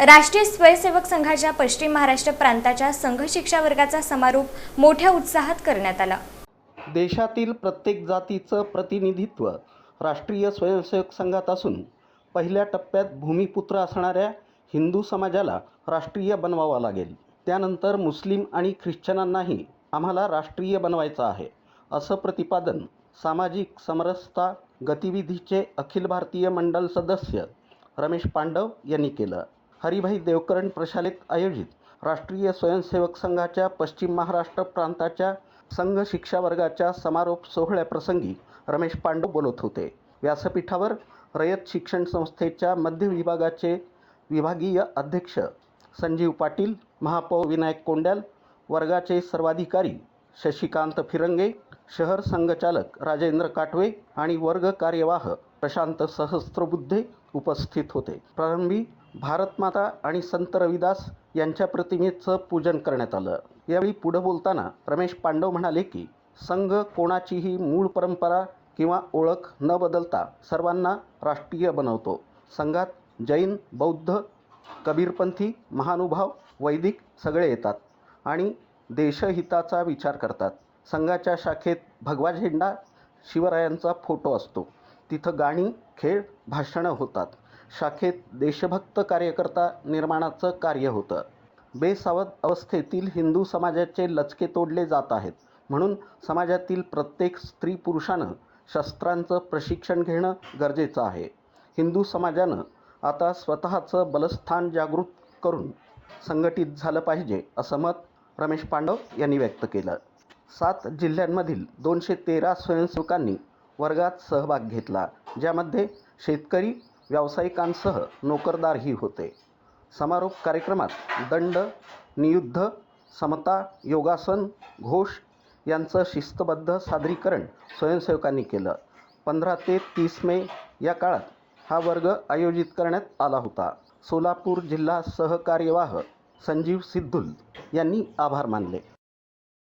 राष्ट्रीय स्वयंसेवक संघाच्या पश्चिम महाराष्ट्र प्रांताच्या संघ शिक्षा वर्गाचा समारोप मोठ्या उत्साहात करण्यात आला। देशातील प्रत्येक जातीचं प्रतिनिधित्व राष्ट्रीय स्वयंसेवक संघात असून पहिल्या टप्प्यात भूमिपुत्र असणाऱ्या हिंदू समाजाला राष्ट्रीय बनवावं लागेल। त्यानंतर मुस्लिम आणि ख्रिश्चनांनाही आम्हाला राष्ट्रीय बनवायचं आहे, असं प्रतिपादन सामाजिक समरसता गतिविधीचे अखिल भारतीय मंडल सदस्य रमेश पांडव यांनी केलं। हरिभाई देवकरण प्रशालेत आयोजित राष्ट्रीय स्वयंसेवक संघाच्या पश्चिम महाराष्ट्र प्रांताच्या संघ शिक्षा वर्गाच्या समारोप सोहळ्याप्रसंगी रमेश पांडव बोलत होते। व्यासपीठावर रयत शिक्षण संस्थेच्या मध्य विभागाचे विभागीय अध्यक्ष संजीव पाटील, महापौर विनायक कोंड्याल, वर्गाचे सर्वाधिकारी शशिकांत फिरंगे, शहर संघचालक राजेंद्र काटवे आणि वर्ग कार्यवाह प्रशांत सहस्त्रबुद्धे उपस्थित होते। प्रारंभी भारतमाता आणि संत रविदास यांच्या प्रतिमेचं पूजन करण्यात आलं। यावेळी पुढे बोलताना रमेश पांडव म्हणाले की संघ कोणाचीही मूळ परंपरा किंवा ओळख न बदलता सर्वांना राष्ट्रीय बनवतो। संघात जैन, बौद्ध, कबीरपंथी, महानुभाव, वैदिक सगळे येतात आणि देशहिताचा विचार करतात। संघाच्या शाखेत भगवा झेंडा, शिवरायांचा फोटो असतो। तिथं गाणी, खेळ, भाषणं होतात। शाखेत देशभक्त कार्यकर्ता निर्माणाचं कार्य होतं। बेसावध अवस्थेतील हिंदू समाजाचे लचके तोडले जात आहेत, म्हणून समाजातील प्रत्येक स्त्री पुरुषानं शस्त्रांचं प्रशिक्षण घेणं गरजेचं आहे। हिंदू समाजानं आता स्वतःचं बलस्थान जागृत करून संघटित झालं पाहिजे, असं मत रमेश पांडव यांनी व्यक्त केलं। 7 जिल्ह्यांमधील 213 स्वयंसेवकांनी वर्गात सहभाग घेतला, ज्यामध्ये शेतकरी, व्यावसायिकांसह नोकरदारही होते। समारोप कार्यक्रमात दंड, नियुद्ध, समता, योगासन, घोष यांचं शिस्तबद्ध सादरीकरण स्वयंसेवकांनी केलं। 15 ते 30 मे या काळात हा वर्ग आयोजित करण्यात आला होता। सोलापूर जिल्हा सहकार्यवाह संजीव सिद्धुल यांनी आभार मानले।